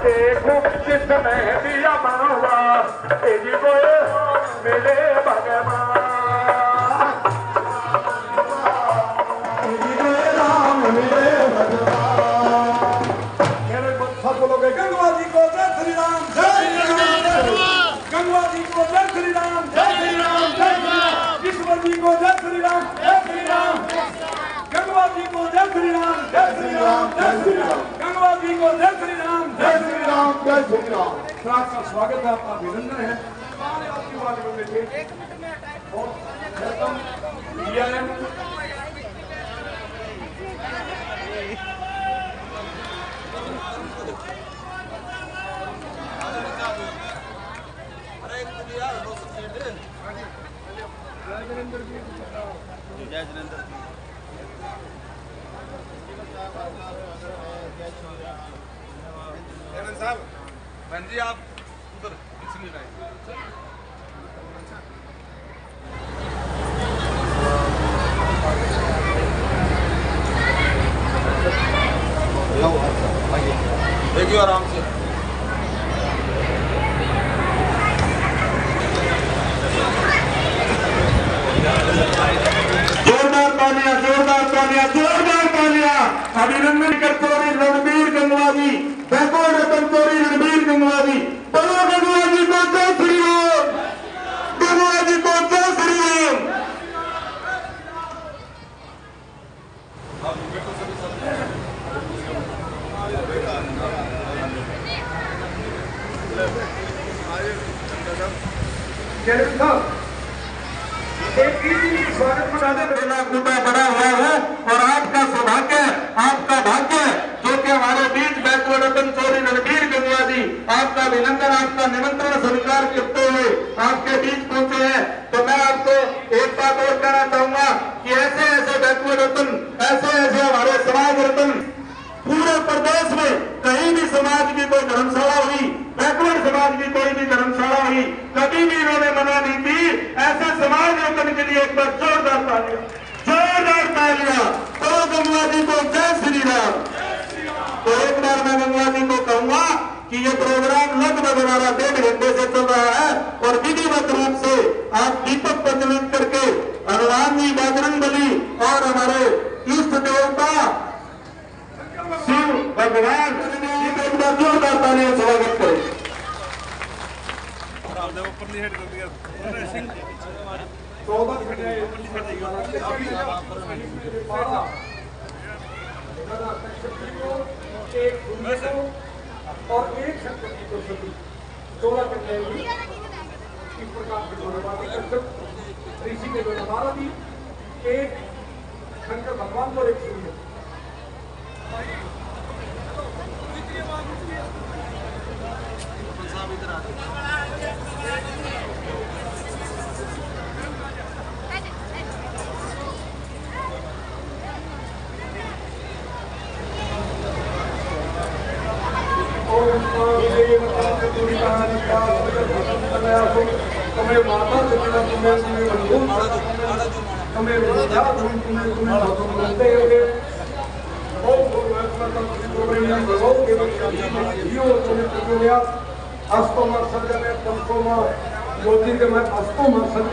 देखो जिसने दिया बनवा तेरी कोई मिले भगवान राम मिले भगवान। सब बोलोगे गंगवा जी को जय श्री राम, जय श्री राम। गंगवा जी को जय श्री राम, जय श्री राम, जय श्री राम। ईश्वर जी को जय श्री राम, जय श्री राम। गंगवा जी को जय श्री राम, जय श्री राम, जय श्री राम। गंगवा जी को जय श्री राम, जय श्री राम, जय श्री राम। आपका स्वागत है, आपका अभिनंदन है। आपकी बात में बैठे और वेलकम साहब बहन जी आप उधर देखिए आराम से। जोरदार तालियां, जोरदार तालियां, जोरदार तालियां। अभिनंदन करते हुए रणबीर गंगवा जी, बैकवर्ड रतन चोरी रणबीर गंगवा जी। बोलो गंगवा जी को जय श्री राम, गंगवा जी को जय श्री राम। स्वागत कूटा बड़ा हुआ है और आपका सौभाग्य, आपका भाग्य जो कि हमारे बीच बैकवर्ड रतन चोरी रणबीर गंगवा जी आपका अभिनंदन, आपका निमंत्रण स्वीकार करते हुए आपके बीच पहुंचे हैं। तो मैं आपको एक बात और कहना चाहूंगा कि ऐसे ऐसे बैकवर्ड रतन, ऐसे ऐसे हमारे समाज रतन पूरे प्रदेश में कहीं भी समाज की कोई धर्मशाला हुई, बैकवर्ड समाज की कोई भी धर्मशाला हुई, कभी भी इन्होंने मना नहीं की। ऐसे समाज रतन के लिए एक बार जोरदार तालियां, जोरदार तालियां। तो गंगवा जी को जय श्री राम। तो एक बार मैं गंगवा जी को कहूंगा कि ये प्रोग्राम लगभग हमारा 1.5 घंटे से चल रहा है और विधिवत रूप से आप दीपक प्रज्वलित करके हनुमान जी, बजरंग बली और हमारे इष्ट देवता शिव भगवान जी को एक बार जोरदार तालियों से स्वागत करें। और एक शंकर की तो सभी 16 कन्याएं इस प्रकार के ऋषि के द्वारा हमारा भी एक शंकर भगवान को एक सूर्य ओम प्रयासों तुम्हें माता से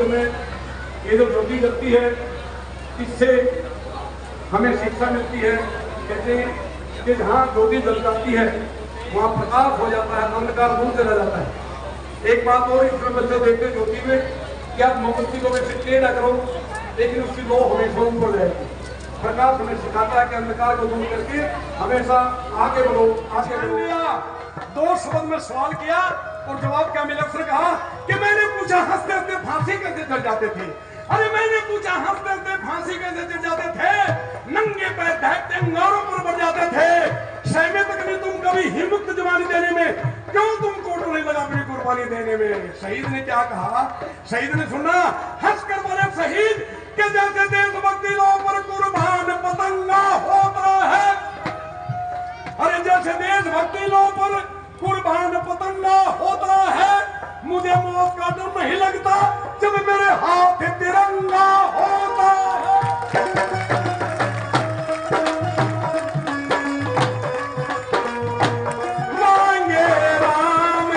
तुम्हें ये जो ज्योति जलती है इससे हमें शिक्षा मिलती है। कहते हैं कि जहाँ ज्योति जल जाती है वहाँ प्रकाश हो जाता है, अंधकार दूर चला जाता है। एक बात और इसमें बच्चे देखते ज्योति में कि आप मोमबत्ती को वैसे टेढ़ा करो लेकिन उसकी लो हमेशा ऊपर जाएगी। प्रकाश हमें सिखाता है कि अंधकार को दूर करके हमेशा आगे बढ़ो, आगे बढ़ो। 2 शब्द में सवाल किया और जवाब क्या मिला? उसने कहा कि मैंने पूछा हंसते हंसते फांसी कैसे चढ़ जाते थे। अरे मैंने पूछा हंसते हंसते फांसी कैसे चढ़ जाते थे, नंगे पैर दहकते अंगारों पर बढ़ जाते थे। सहमे तक नहीं तुम कभी हिम्मत जवानी देने में, क्यों तुम कोट नहीं लगा अपनी कुर्बानी देने में। शहीद ने क्या कहा? शहीद ने सुना, हंसकर बोले शहीद के जैसे देशभक्ति लो पर कुर्बान पतंगा होता है। अरे जैसे देशभक्ति लो पर कुर्बान पतंगा होता है, मुझे मौत का डर नहीं लगता जब मेरे हाथ तिरंगा होता है। मांगे राम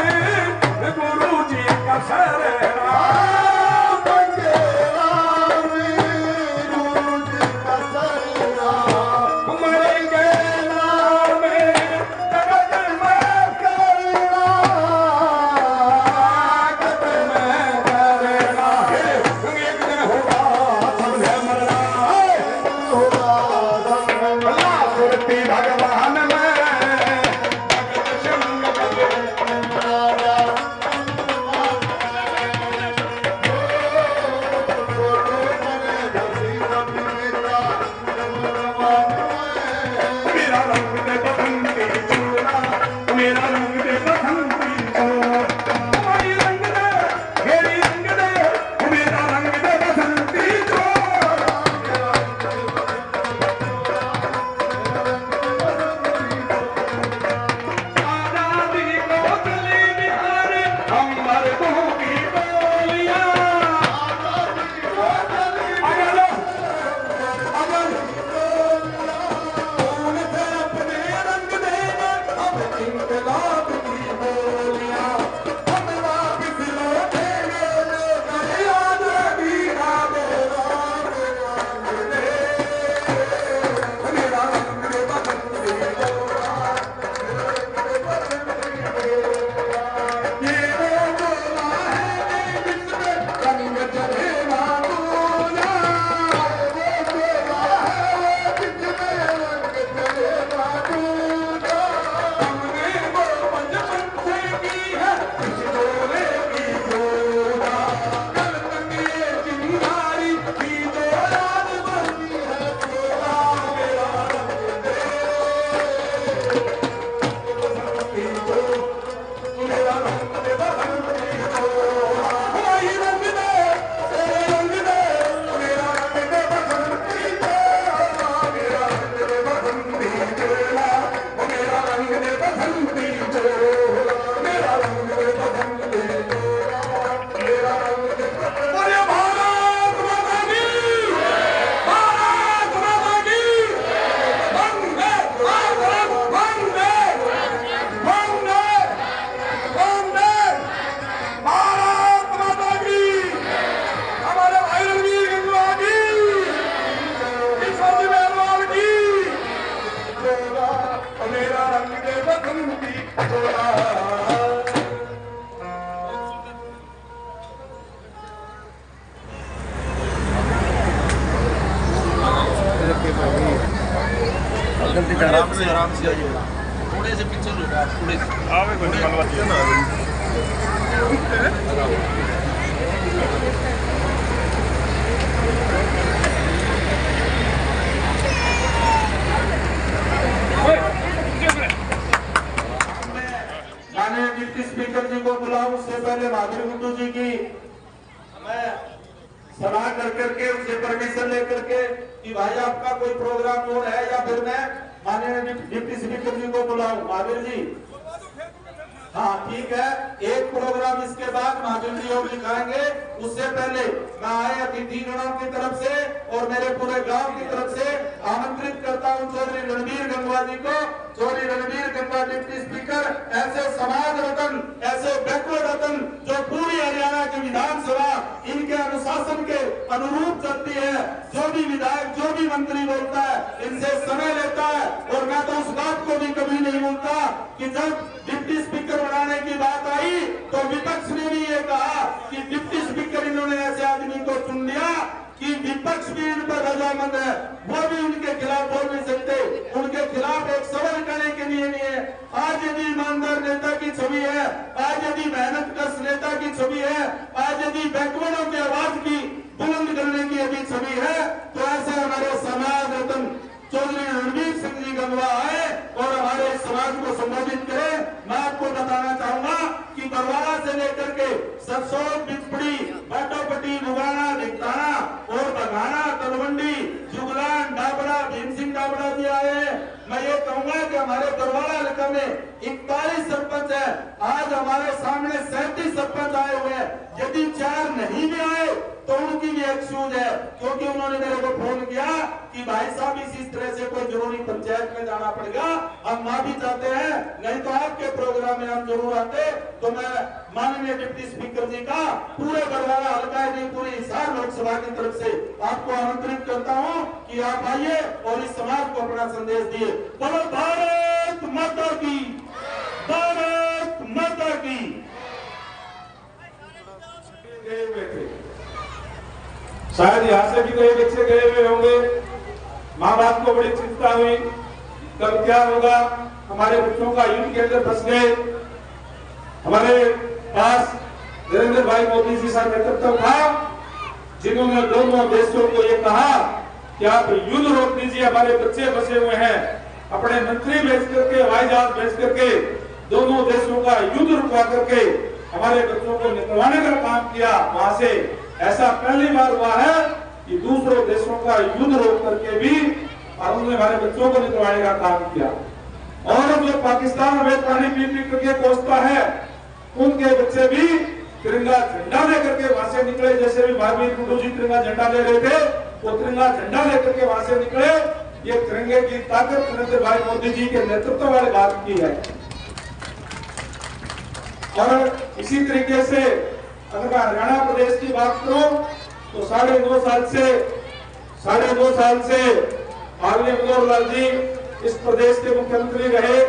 गुरु जी का शरणा, मांगे राम गुरु जी का शरणा, मरेंगे नाम जगत में करना, जगत में करना। एक दिन होगा सबने मरना, होगा अल्लाह सुरती भगवान में आराम से आइए, थोड़े से पीछे लो आप, थोड़े से आवे कोई निकलवा ना। माननीय डिप्टी स्पीकर जी को बुलाओ। उससे पहले महावीर गुड्डू जी की मैं सलाह करके उनसे परमिशन लेकर के कि भाई आपका कोई प्रोग्राम और है या फिर मैं माननीय डिप्टी स्पीकर जी को बुलाऊं। महावीर जी, हाँ ठीक है, एक प्रोग्राम इसके बाद महावीर योग दिखाएंगे। उससे पहले मैं आए अतिथिगणों की तरफ से और मेरे पूरे गांव की तरफ से आमंत्रित करता हूं चौधरी रणबीर गंगवा जी को। चौधरी रणबीर गंगवा डिप्टी स्पीकर ऐसे समाज रत्न, ऐसे बैकवर्ड रत्न जो पूरी हरियाणा की विधानसभा इनके अनुशासन के अनुरूप चलती है। जो भी विधायक, जो भी मंत्री बोलता है इनसे समय लेता है। और मैं तो उस बात को भी कभी नहीं भूलता कि जब डिप्टी स्पीकर बनाने की बात आई तो विपक्ष ने भी ये कहा कि डिप्टी स्पीकर इन्होंने ऐसे आदमी को चुन लिया कि विपक्ष भी इन पर रजामंद है, वो भी उनके खिलाफ बोल नहीं सकते, उनके खिलाफ एक सवाल करने के लिए नहीं है। आज यदि ईमानदार नेता की छवि है, आज यदि मेहनत कश नेता की छवि है, आज यदि बैकवर्डों की आवाज की बुलंद करने की यदि छवि है, तो ऐसे हमारे समाज रत्न चौधरी रणबीर सिंह जी गंगवा आए और हमारे समाज को संबोधित करें। मैं आपको बताना चाहूंगा कि बरवाड़ा से लेकर के सरसों, बिचपड़ी, बाटोपट्टी, मुगाना, धिकताना और बघाना, तलवंडी, जुगलान, डाबरा, भीम सिंह डाबरा जी आए। मैं ये कहूंगा कि हमारे बरवाड़ा इलाका में 41 सरपंच है, आज हमारे सामने 37 सरपंच आए हुए हैं। यदि 4 नहीं भी आए तो उनकी भी एक्सक्यूज है, क्योंकि उन्होंने मेरे को फोन किया कि भाई साहब इसी तरह से कोई जरूरी पंचायत में जाना पड़ेगा, हम माफी चाहते हैं, नहीं तो आपके प्रोग्राम में हम जरूर आते। तो मैं माननीय डिप्टी स्पीकर जी का पूरे बरवाड़ा हल्का की पूरी हिसार लोकसभा की तरफ से आपको आमंत्रित करता हूं कि आप आइए और इस समाज को अपना संदेश दिए। बोलो भारत माता की, भारत माता की। गए हुए थे, शायद यहाँ से भी कई बच्चे गए हुए होंगे। माँ बाप को बड़ी चिंता हुई, कब क्या होगा, हमारे बच्चों का युद्ध के अंदर फंस गए। हमारे पास नरेंद्र भाई मोदी जी का नेतृत्व था, जिन्होंने दोनों देशों को ये कहा कि आप युद्ध रोक दीजिए, हमारे बच्चे फंसे हुए हैं। अपने मंत्री भेज करके, हवाई जहाज भेज करके दोनों देशों का युद्ध रुकवा करके हमारे बच्चों को निकलवाने का काम किया वहां से। ऐसा पहली बार हुआ है कि दूसरों देशों का युद्ध रोक करके भी और उन्होंने हमारे बच्चों को निकलवाने का काम किया। और जो पाकिस्तान में पानी पी पी करके कोसता है, उनके बच्चे भी तिरंगा झंडा लेकर के वहां से निकले। जैसे भी महावीर कुंडू जी तिरंगा झंडा ले रहे थे, वो तिरंगा झंडा लेकर के वहां से निकले। ये तिरंगे की ताकत नरेंद्र भाई मोदी जी के नेतृत्व वाले बात की है। और इसी तरीके से अगर मैं हरियाणा प्रदेश की बात करूं तो 2.5 साल से आदरणीय मनोहर लाल जी इस प्रदेश के मुख्यमंत्री रहे।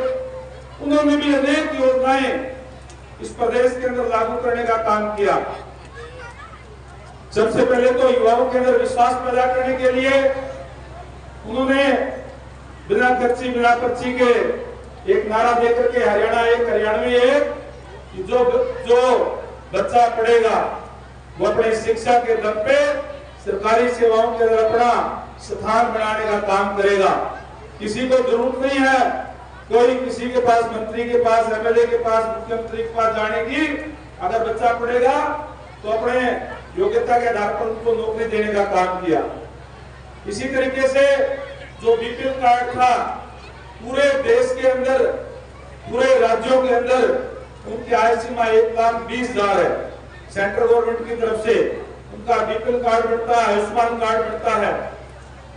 उन्होंने भी अनेक योजनाएं इस प्रदेश के अंदर लागू करने का काम किया। सबसे पहले तो युवाओं के अंदर विश्वास पैदा करने के लिए उन्होंने बिना खर्ची बिना पर्ची के एक नारा देकर के हरियाणा एक हरियाणवी एक, कि जो बच्चा पढ़ेगा वो अपनी शिक्षा के दम पे सरकारी सेवाओं के अंदर अपना स्थान बनाने का काम करेगा। किसी को जरूरत नहीं है कोई किसी के पास, मंत्री के पास, एमएलए के पास, मुख्यमंत्री के पास जाने की। अगर बच्चा पढ़ेगा तो अपने योग्यता के आधार पर उनको नौकरी देने का काम किया। इसी तरीके से जो बीपीएल कार्ड था पूरे देश के अंदर, पूरे राज्यों के अंदर उनकी आय सीमा 1,20,000 है। सेंट्रल गवर्नमेंट की तरफ से उनका बीपीएल कार्ड मिलता है, आयुष्मान कार्ड मिलता है।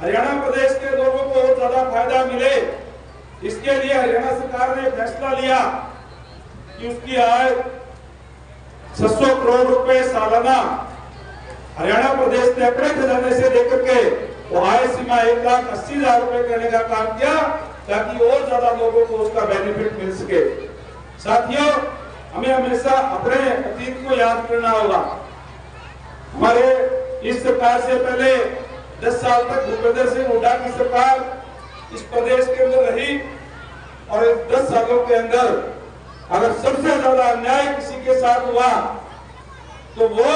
हरियाणा प्रदेश के लोगों को और ज्यादा फायदा मिले, इसके लिए हरियाणा सरकार ने फैसला लिया कि उसकी आय 600 करोड़ रुपए सालाना हरियाणा प्रदेश ने अपने खजाने से देकर के वो आय सीमा 1,80,000 रुपए करने का काम किया, ताकि और ज्यादा लोगों को उसका बेनिफिट मिल सके। साथियों, हमें हमेशा अपने अतीत को याद करना होगा। हमारे इस सरकार से पहले 10 साल तक भूपेंद्र सिंह हुड्डा की सरकार इस प्रदेश के अंदर रही, और इस 10 सालों के अंदर अगर सबसे ज्यादा अन्याय किसी के साथ हुआ तो वो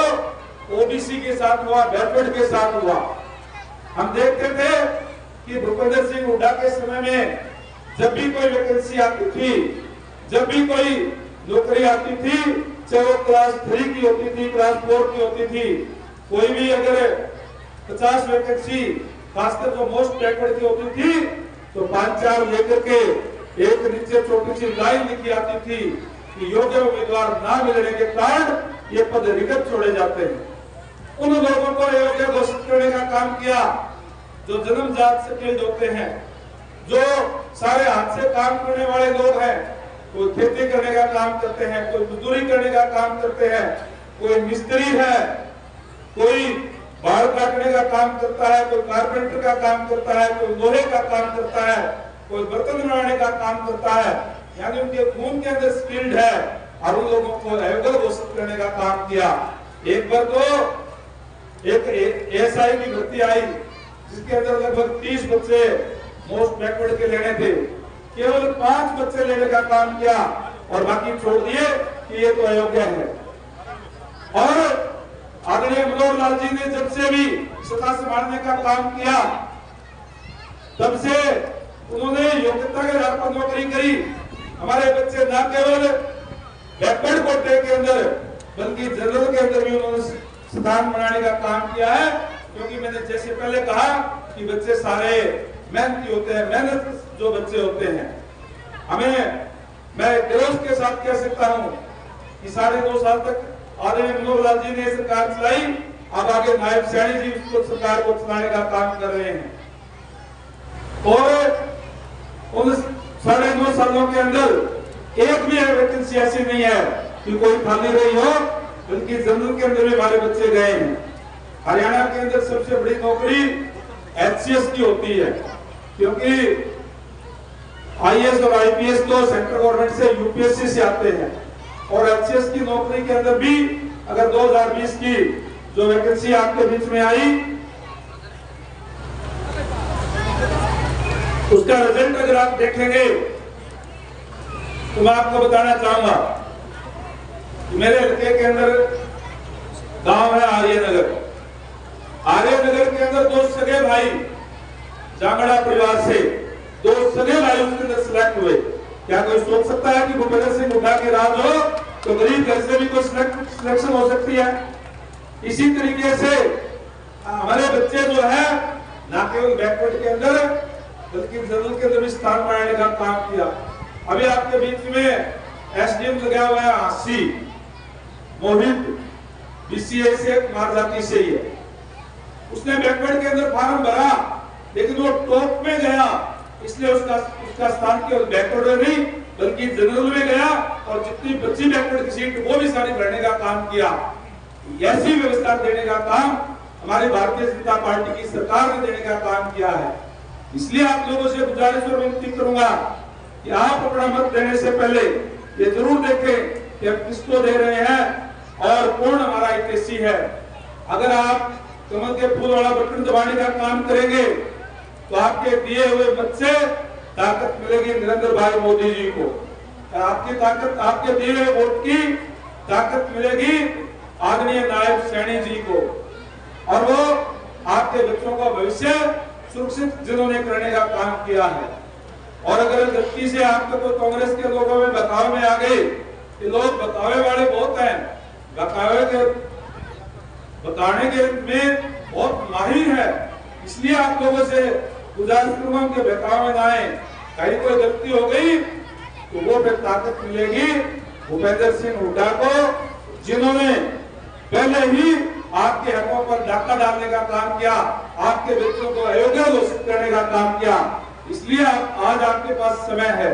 ओबीसी के साथ हुआ, बैकवर्ड के साथ हुआ। हम देखते थे कि भूपेंद्र सिंह हुड्डा के समय में जब भी कोई वैकेंसी आती थी, जब भी कोई नौकरी आती थी, चाहे वो क्लास 3 की होती थी, क्लास 4 की होती थी, कोई भी अगर 50 वैकेंसी खासकर जो मोस्ट बैकवर्ड की होती थी तो 5-4 लेकर के एक नीचे छोटी सी लाइन लिखी आती थी कि योग्य उम्मीदवार ना मिलने के कारण ये पद रिक्त छोड़े जाते हैं। उन लोगों को अयोग्य घोषित करने का काम किया जो जन्मजात से टिल्ड होते हैं, जो सारे हाथ से काम करने वाले लोग हैं। कोई खेती करने का काम करते हैं, कोई मजदूरी करने का काम करते हैं, कोई मिस्त्री है, कोई बाल काटने का काम करता है, कोई कारपेंटर का काम करता है, कोई लोहे का काम करता है, कोई बर्तन बनाने का काम करता है। यानी उनके खून के अंदर स्किल्ड है और उन लोगों को अयोग्य घोषित करने का काम किया। एक बार तो एक एएसआई की भर्ती आई जिसके अंदर लगभग 30 बच्चे मोस्ट बैकवर्ड के लेने थे, केवल 5 बच्चे लेने का काम किया और बाकी छोड़ दिए कि ये तो अयोग्य है। और आदरणीय मनोहर लाल जी ने जब से भी सत्ता संभालने का काम किया तब से उन्होंने योग्यता के आधार पर नौकरी करी। हमारे बच्चे न केवल बैकवर्ड कोटे के अंदर बल्कि जनरल के अंदर भी उन्होंने स्थान बनाने का काम किया है, क्योंकि मैंने जैसे पहले कहा कि बच्चे सारे मेहनती होते हैं, मेहनत जो बच्चे होते हैं। मैं गर्व के साथ कह सकता हूं कि 2.5 साल तक आदरणीय मनोहर लाल जी ने सरकार चलाई, अब आगे नायब सैनी जी उसको सरकार को चलाने का काम कर रहे हैं। और उन 2.5 सालों के अंदर एक भी वैकेंसी ऐसी नहीं है कि कोई खाली रही हो, बल्कि जनरल के अंदर भी हमारे बच्चे गए हैं। हरियाणा के अंदर सबसे बड़ी नौकरी एचसीएस की होती है, क्योंकि आईएएस और आईपीएस तो सेंट्रल गवर्नमेंट से यूपीएससी से आते हैं। और एचसीएस की नौकरी के अंदर भी अगर 2020 की जो वैकेंसी आपके बीच में आई उसका रिजल्ट अगर आप देखेंगे तो मैं आपको बताना चाहूंगा कि मेरे इलाके के अंदर गांव है आर्यनगर। आर्यनगर के अंदर 2 सगे भाई जांगड़ा परिवार से 2 सगे भाई उसके अंदर सिलेक्ट हुए। क्या कोई सोच सकता है कि भूपेंद्र सिंह हुड्डा के राज हो तो गरीब घर से भी कोई सिलेक्शन हो सकती है? इसी तरीके से हमारे बच्चे जो है ना केवल बैकवर्ड के अंदर बल्कि जनरल के अंदर भी स्थान बनाने का काम किया। अभी आपके बीच में एसडीएम लगा हुआ है हासी मोहित, बीसीए से कुमार जाति से ही है। उसने बैकवर्ड के अंदर फॉर्म भरा लेकिन वो टॉप में गया, इसलिए उसका स्थान केवल बैकवर्ड में नहीं बल्कि जनरल में गया और जितनी बच्ची बैकवर्ड की सीट वो भी सारी भरने का काम किया। ऐसी व्यवस्था देने का काम हमारी भारतीय जनता पार्टी की सरकार ने देने का काम किया है। इसलिए आप लोगों से गुजारिश और विनती करूंगा कि आप अपना मत देने से पहले ये जरूर देखें कि हम किसको दे रहे हैं और कौन हमारा हितैषी है। अगर आप कमल के फूल वाला बटन दबाने का काम करेंगे तो आपके दिए हुए मत से ताकत मिलेगी नरेंद्र भाई मोदी जी को। आपकी ताकत, आपके दिए हुए वोट की ताकत मिलेगी आदरणीय नायब सैनी जी को, और वो आपके बच्चों का भविष्य सुरक्षित जिन्होंने करने का काम किया है। और अगर गलती से आप तो कांग्रेस के लोगों में बकावे में आ गए, ये लोग बकावे वाले बहुत हैं, बकावे के बताने के में बहुत माहिर है। इसलिए आप लोगों से गुजारिश करूंगा कि बकावे में ना आए। कहीं कोई गलती हो गई तो वो फिर ताकत मिलेगी भूपेंद्र सिंह हुड्डा को, जिन्होंने पहले ही आपके हकों पर डाका डालने का काम किया, आपके बच्चों को अयोग्य घोषित करने का काम किया। इसलिए आज आपके पास समय है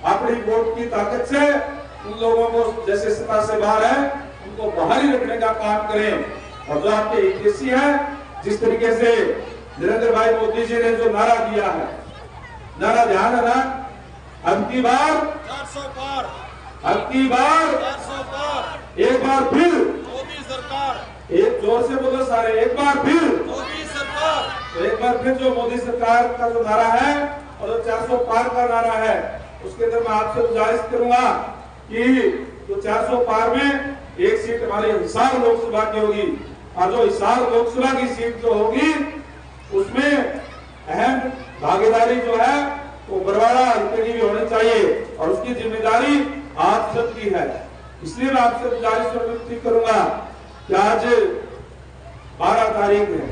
अपनी वोट की ताकत से उन लोगों को जैसे सत्ता से बाहर है उनको बाहर ही रखने का काम करें। और जो आपके हितैषी है, जिस तरीके से नरेंद्र भाई मोदी जी ने जो नारा दिया है, नारा ध्यान है ना, अब की बार 400 पार, अब की बार 400 पार, एक बार फिर मोदी सरकार, एक जोर से बोलो सारे, एक बार फिर मोदी सरकार। तो एक बार फिर जो मोदी सरकार का जो नारा है और जो 400 पार का नारा है, उसके अंदर मैं आपसे गुजारिश करूंगा कि जो 400 पार में एक सीट हमारी हिसार लोकसभा की होगी, और जो हिसार लोकसभा की सीट जो होगी उसमें अहम भागीदारी जो है वो बरवाड़ा की भी होनी चाहिए और उसकी जिम्मेदारी आप सबकी है। इसलिए मैं आपसे गुजारिश और विनती करूंगा कि आज 12 तारीख है,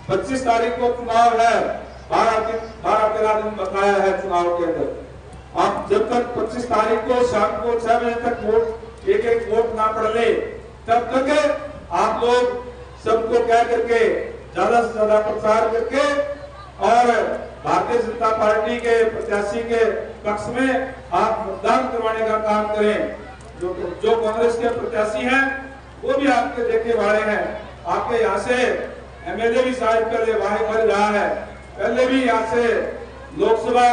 25 तारीख को चुनाव है, 12-13 दिन बकाया है चुनाव के अंदर। आप जब तक 25 तारीख को शाम को 6 बजे तक वोट एक वोट ना पड़ ले, तब तक आप लोग सबको कह करके ज्यादा से ज्यादा प्रचार करके और भारतीय जनता पार्टी के प्रत्याशी के पक्ष में आप मतदान करवाने का काम करें। जो कांग्रेस के प्रत्याशी हैं वो भी आपके देखे वाले हैं। आपके यहाँ से एमएलए भी शायद पहले वहां रहा है, पहले भी यहाँ से लोकसभा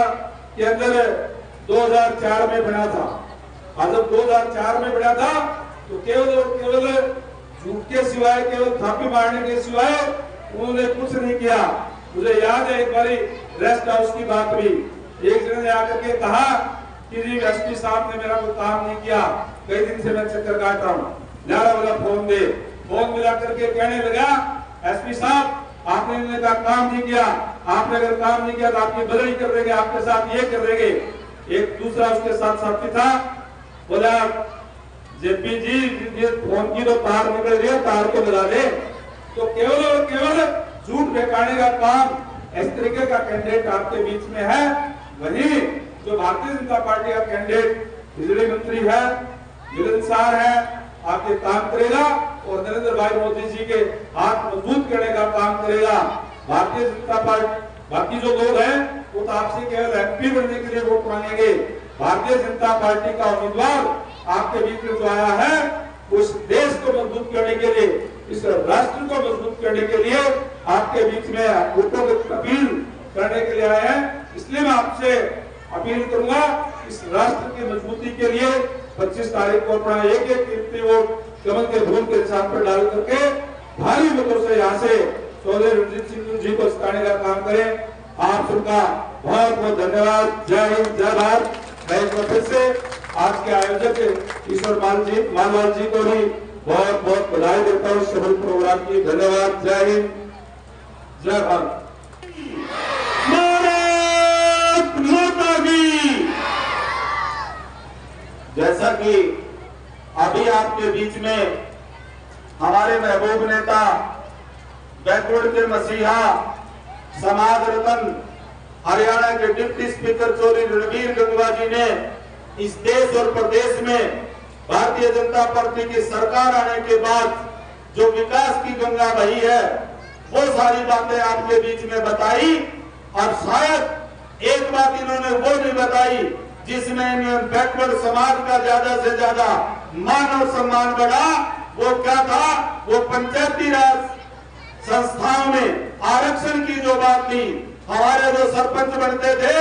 के अंदर 2004 में बना था। और जब 2004 में बना था तो केवल झूठ के सिवाय, केवल थापी मारने के सिवाय उन्होंने कुछ नहीं किया। मुझे याद है एक बारी रेस्ट हाउस की बात भी, एक जने ने आकर के कहा कि जी एसपी साहब ने मेरा कोई काम नहीं किया, कई दिन से मैं चक्कर काट रहा हूँ, न्यारा वाला फोन दे। फोन मिला करके कहने लगा एसपी साहब आपने इनका काम नहीं किया, आपने अगर काम नहीं किया तो आपकी बदली कर देंगे, आपके साथ ये कर देंगे। एक दूसरा उसके साथ साथी था, बोला जेपी जी ये फोन की तो तार निकल रही है, तार को लगा दे। तो केवल और केवल झूठ बेकाने का काम इस तरीके का कैंडिडेट आपके बीच में है। वहीं जो भारतीय जनता पार्टी का कैंडिडेट बिजली मंत्री है, मिलनसार है, आपके काम करेगा और नरेंद्र भाई मोदी जी के हाथ मजबूत करने का काम करेगा। भारतीय जनता पार्टी बाकी जो लोग हैं वो तो आपसे केवल एमपी बनने के लिए वोट मांगेंगे। भारतीय जनता पार्टी का उम्मीदवार आपके बीच में जो आया है उस देश को मजबूत करने के लिए, इस राष्ट्र को मजबूत करने के लिए आपके बीच में वोटों की अपील करने के लिए आए हैं। इसलिए मैं आपसे अपील करूंगा इस राष्ट्र की मजबूती के लिए 25 तारीख को अपना एक कीमती वोट कमल के फूल के निशान पर डाल करके भारी मतों से यहाँ से चौधरी रणजीत सिंह जी को जिताने का काम करें। आप सबका बहुत बहुत धन्यवाद। जय हिंद, जय भारत। मैं एक बार फिर से आज के आयोजक ईश्वर मालवाल जी को भी बहुत बहुत बधाई देता हूँ सफल प्रोग्राम की। धन्यवाद। जय हिंद, जय भारत। जैसा कि अभी आपके बीच में हमारे महबूब नेता, बैकवर्ड के मसीहा, समाज रत्न, हरियाणा के डिप्टी स्पीकर चौधरी रणबीर गंगवा जी ने इस देश और प्रदेश में भारतीय जनता पार्टी की सरकार आने के बाद जो विकास की गंगा बही है वो सारी बातें आपके बीच में बताई। और शायद एक बात इन्होंने वो नहीं बताई जिसमें बैकवर्ड समाज का ज्यादा से ज्यादा मान और सम्मान बढ़ा। वो क्या था? वो पंचायती राज संस्थाओं में आरक्षण की जो बात थी। हमारे जो सरपंच बनते थे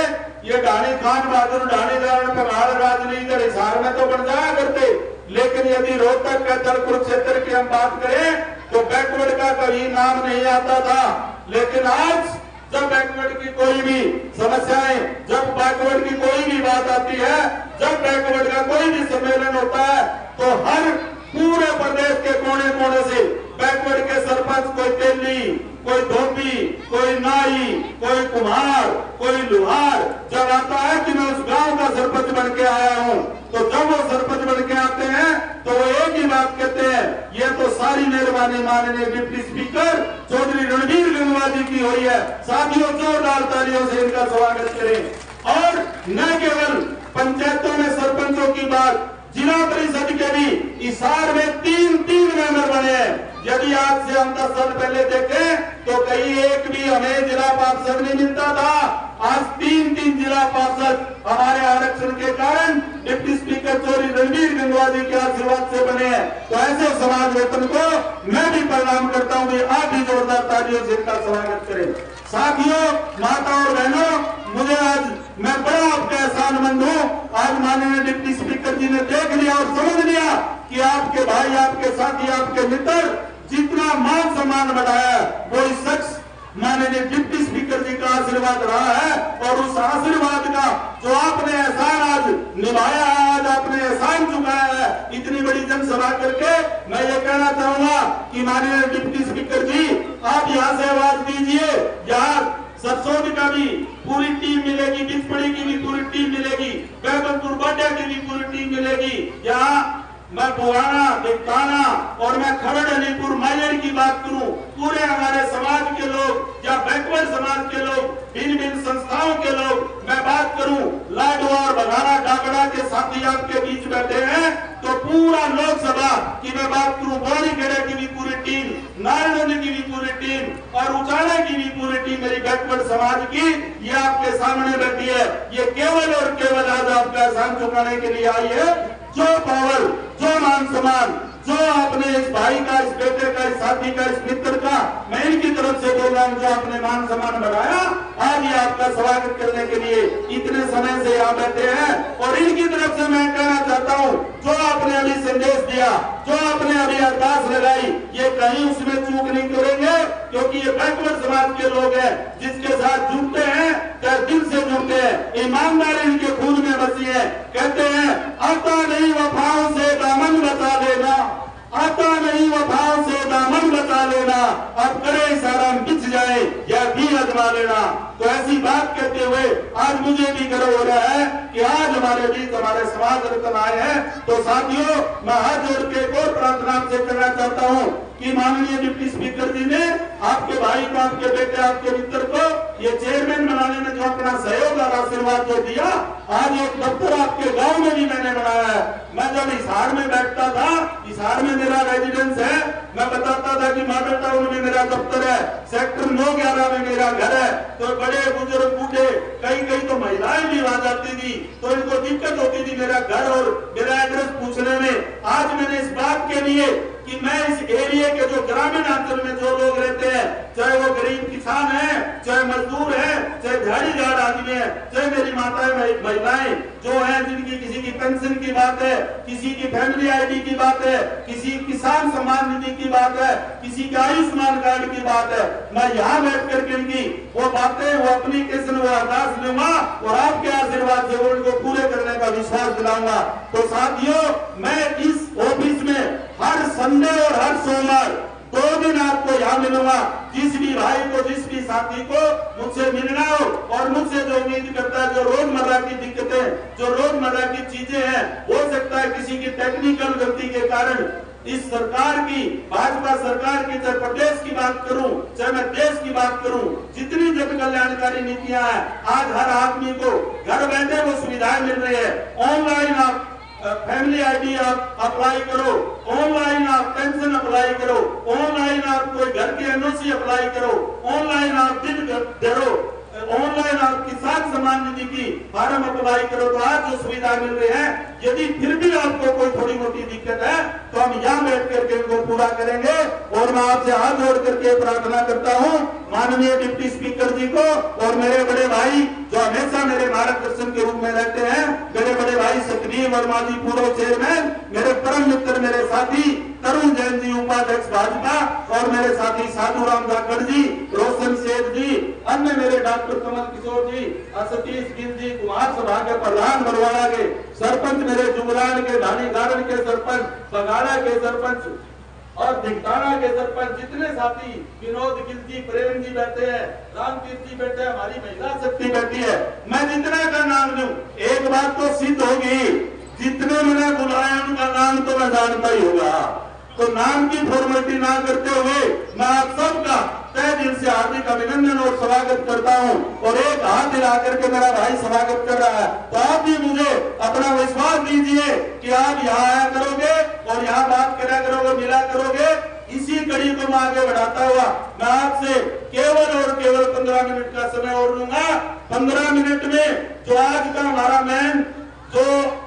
ये ढाणी खान बहादुर ढाणी पहाड़ राजनीति हिसार में तो बन जाया करते, लेकिन यदि रोहतक कैथलपुर क्षेत्र की हम बात करें तो बैकवर्ड का कभी नाम नहीं आता था। लेकिन आज जब बैकवर्ड की कोई भी समस्याएं, जब बैकवर्ड की कोई भी बात आती है, जब बैकवर्ड का कोई भी सम्मेलन होता है तो हर पूरे प्रदेश के कोने कोने से बैकवर्ड के सरपंच, कोई तेली, कोई धोबी, कोई नाई, कोई कुम्हार, कोई लुहार जब आता है कि मैं उस गांव का सरपंच बन के आया हूं, तो जब वो सरपंच बन के आते हैं तो वो एक ही बात कहते हैं, ये तो सारी मेहरबानी माननीय डिप्टी स्पीकर चौधरी रणबीर गंगवा जी की हुई है। साथियों जोरदार तालियों से इनका स्वागत करें। और न केवल पंचायतों में सरपंचों की बात, जिला परिषद के भी हिसार में तीन मेंबर बने हैं। यदि आज से हम 10 साल पहले देखें तो कहीं एक भी हमें जिला पार्षद नहीं मिलता था। आज तीन जिला पार्षद हमारे आरक्षण के कारण डिप्टी स्पीकर चौधरी रणबीर गंगवा जी के आशीर्वाद से बने हैं। तो ऐसे समाज वेतन को मैं भी प्रणाम करता हूँ, आप भी जोरदार तालियों से इनका स्वागत करें। साथियों, माता और बहनों, मुझे आज मैं बड़ा आपका एहसानमंद हूँ। आज माननीय डिप्टी स्पीकर जी ने देख लिया और समझ लिया कि आपके भाई, आपके साथी, आपके मित्र जितना मान सम्मान बढ़ाया वो इस शख्स माननीय डिप्टी स्पीकर जी का आशीर्वाद रहा है। और उस आशीर्वाद का जो आपने एहसान आज निभाया है, आज आपने एहसान चुकाया है इतनी बड़ी जनसभा करके, मैं ये कहना चाहूंगा कि माननीय डिप्टी स्पीकर जी आप यहाँ से आवाज दीजिए। यहाँ सरसोद का भी पूरी टीम मिलेगी, बिचपड़ी की भी पूरी टीम मिलेगी, बैबलपुर बाटिया की भी पूरी टीम मिलेगी। यहाँ मैं बुहाना, दिगताना और मैं खरड़, अलीपुर, मायर की बात करूं, पूरे हमारे समाज के लोग या बैकवर्ड समाज के लोग, भिन्न संस्थाओं के लोग, मैं बात करूं लाडवा और बघाना डागड़ा के साथी आपके बीच बैठे हैं। तो पूरा लोकसभा की मैं बात करूं, बोरीखेड़ा की भी पूरी टीम, नारायण की भी पूरी टीम और उचाड़ा की भी पूरी टीम मेरी बैकवर्ड समाज की ये आपके सामने बैठी है। ये केवल और केवल आज आपका एहसान चुकाने के लिए आई है। जो पावर, जो मान सम्मान, जो आपने इस भाई का, इस बेटे का, इस साथी का, इस मित्र का, मैं इनकी तरफ से बोल रहा हूं, जो आपने मान सम्मान बढ़ाया, आज ये आपका स्वागत करने के लिए इतने समय से यहाँ बैठे हैं। और इनकी तरफ से मैं कहना चाहता हूँ, जो आपने अभी संदेश दिया, जो आपने अभी अरदास लगाई, ये कहीं उसमें चूक नहीं करेंगे, क्योंकि ये बैकवर्ड समाज के लोग हैं, जिसके साथ जुड़ते हैं, चाहे दिल से जुड़ते हैं, ईमानदारी इनके खून में बसी है। कहते हैं आता नहीं वफाओं से दामन बचा लेना, आता नहीं वफाओं से दामन बचा लेना, अब करे इशारा बिछ जाए या भी अजमा लेना। तो ऐसी बात कहते हुए आज मुझे भी गर्व हो रहा है कि आज हमारे बीच हमारे समाज रत्न आए हैं। तो साथियों, मैं हाथ जोड़ के एक और प्रार्थना से करना चाहता हूँ कि माननीय डिप्टी स्पीकर जी ने आपके भाई को, आपके बेटे, आपके मित्र को ये चेयरमैन बनाने में जो अपना सहयोग और आशीर्वाद जो दिया, आज एक दफ्तर आपके गांव में भी मैंने बनाया है। मैं जब हिसार में बैठता था, हिसार में मेरा रेजिडेंस है, मैं बताता था कि मॉडल टाउन में मेरा दफ्तर है, सेक्टर 9/11 में मेरा घर है। तो बड़े बुजुर्ग बूढ़े, कई तो महिलाएं भी आ जाती थी, तो इनको दिक्कत होती थी मेरा घर और मेरा एड्रेस पूछने में। आज मैंने इस बात के लिए कि मैं इस एरिया के जो ग्रामीण अंचल में जो लोग रहते हैं, चाहे वो गरीब किसान है, चाहे मजदूर है, चाहे दिहाड़ीदार आदमी है, चाहे मेरी माताएं महिलाएं जो हैं, जिनकी किसी की पेंशन की बात है, किसी की फैमिली आईडी की बात है, किसी किसान सम्मान निधि की बात है, किसी का आयुष्मान कार्ड की बात है, मैं यहाँ बैठ करके इनकी वो बातें, वो एप्लीकेशन, वो अरदास लूंगा और आपके आशीर्वाद से उनको पूरे करने का विश्वास दिलाऊंगा। तो साथियों, मैं इस ऑफिस में हर संडे और हर सोमवार 2 दिन आपको यहाँ मिलूंगा। जिस भी भाई को, जिस भी साथी को मुझसे मिलना हो और मुझसे जो उम्मीद करता है, जो रोजमर्रा की दिक्कतें, जो रोजमर्रा की चीजें हैं, हो सकता है किसी की टेक्निकल गलती के कारण इस सरकार की, भाजपा सरकार की, चाहे प्रदेश की बात करूं, चाहे मैं देश की बात करूं, जितनी जन कल्याणकारी नीतियां हैं, आज हर आदमी को घर बैठे वो सुविधाएं मिल रही है। ऑनलाइन आप फैमिली आईडी आप अप्लाई करो, ऑनलाइन आप पेंशन अप्लाई करो, ऑनलाइन आप कोई घर की एनओसी अप्लाई करो, ऑनलाइन आप बिल भरो, ऑनलाइन आप किसान सम्मान निधि की फार्म अप्लाई करो। तो आज जो सुविधा मिल रही है, यदि फिर भी आपको कोई थोड़ी मोटी दिक्कत है तो हम यहाँ बैठ करके इनको पूरा करेंगे। और मैं आपसे हाथ जोड़ करके प्रार्थना करता हूँ माननीय डिप्टी स्पीकर जी को और मेरे बड़े भाई जो हमेशा मेरे मार्गदर्शन के रूप में रहते हैं, मेरे बड़े भाई सतवीर वर्मा जी पूर्व चेयरमैन, मेरे परम मित्र, मेरे साथी तरुण जैन जी उपाध्यक्ष भाजपा, और मेरे साथी साधु राम धाकड़ जी, रोशन सेठ जी, अन्य मेरे डॉक्टर कमल किशोर जी, सतीश गिल जी, कुमार सभा के प्रधान बरवाड़ा के सरपंच, मेरे जुगलान के, धानी गार्डन के सरपंच, बगाड़ा के सरपंच और धिकताना के सरपंच, जितने साथी, विनोद गिल जी, प्रेम जी बैठे हैं, रामतीर्थ जी बैठे हैं, हमारी महिला शक्ति बैठी है। मैं जितने का नाम लूं, एक बात तो सिद्ध होगी, जितने मैंने बुलाया उनका नाम तो मैं जानता ही होगा। तो नाम की फॉर्मेलिटी ना करते हुए मैं आप सबका तहे दिल से हार्दिक अभिनंदन और स्वागत करता हूं। और एक हाथ हिला करके मेरा भाई स्वागत कर रहा है, तो आप भी मुझे अपना विश्वास दीजिए कि आप यहाँ आया करोगे और यहाँ बात करा करोगे, मिला करोगे। इसी कड़ी को मैं आगे बढ़ाता हुआ मैं आपसे केवल और केवल 15 मिनट का समय और लूंगा। 15 मिनट में जो आज का हमारा मेन जो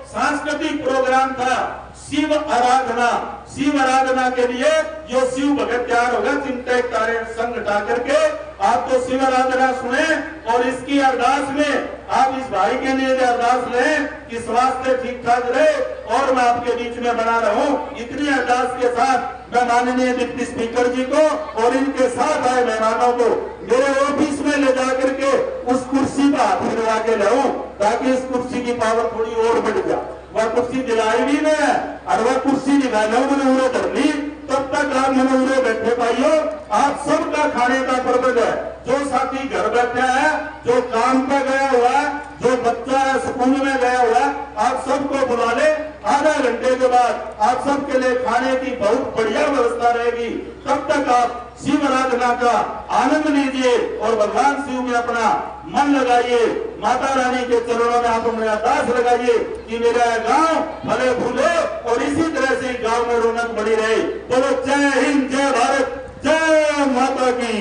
सांस्कृतिक प्रोग्राम था, शिव आराधना, शिव आराधना के लिए जो शिव भगत तैयार होगा, चिंतक तारे संग हटा करके आप तो शिव आराधना सुने और इसकी अरदास में आप इस भाई के लिए अरदास लें कि स्वास्थ्य ठीक ठाक रहे और मैं आपके बीच में बना रहूं। इतनी अरदास के साथ मैं माननीय डिप्टी स्पीकर जी को और इनके साथ आए मेहमानों को मेरे ऑफिस में ले जाकर के उस कुर्सी पर हाथ मिलवा के लाऊं, ताकि इस कुर्सी की पावर थोड़ी और बढ़ जाए। वह कुर्सी दिलाई भी नहीं और वह कुर्सी निकालो मैंने उड़े धर ली, तब तक आप मैंने उड़े बैठे पाइयो। आप सबका खाने का प्रबंध है, जो साथी घर बैठा है, जो काम पे गया हुआ है, जो बच्चा है स्कूल में गया हुआ है, आप सबको बुला ले। आधा घंटे के बाद आप सबके लिए खाने की बहुत बढ़िया व्यवस्था रहेगी। तब तक आप शिव आराधना का आनंद लीजिए और भगवान शिव में अपना मन लगाइए। माता रानी के चरणों में आप अपने अरदास लगाइए कि मेरा गांव फले फूले और इसी तरह से गांव में रौनक बनी रहे। बोलो जय हिंद, जय भारत, जय माता की।